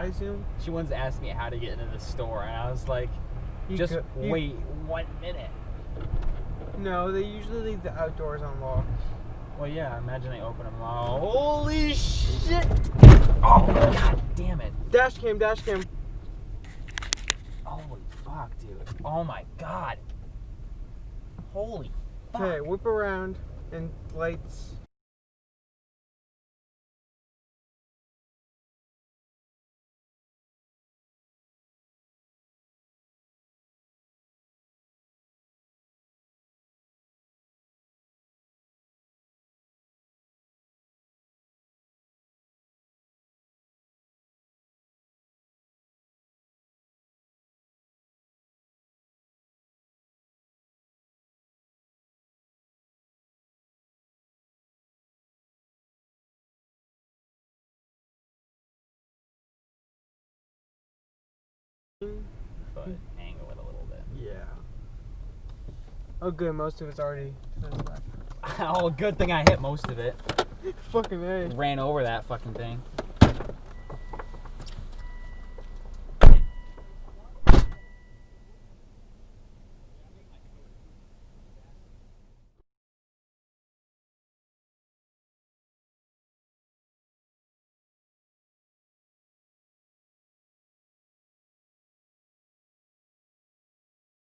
assume. She once asked me how to get into the store, and I was like, wait 1 minute. No, they usually leave the outdoors unlocked. Well, yeah, imagine they open them all. Holy shit! Oh, god damn it. Dash cam. Holy fuck, dude. Oh my god. Holy fuck. Okay, whip around and lights. But angle it a little bit. Yeah. Oh, good. Most of it's already finished back. Oh, good thing I hit most of it. Fucking A. Ran over that fucking thing.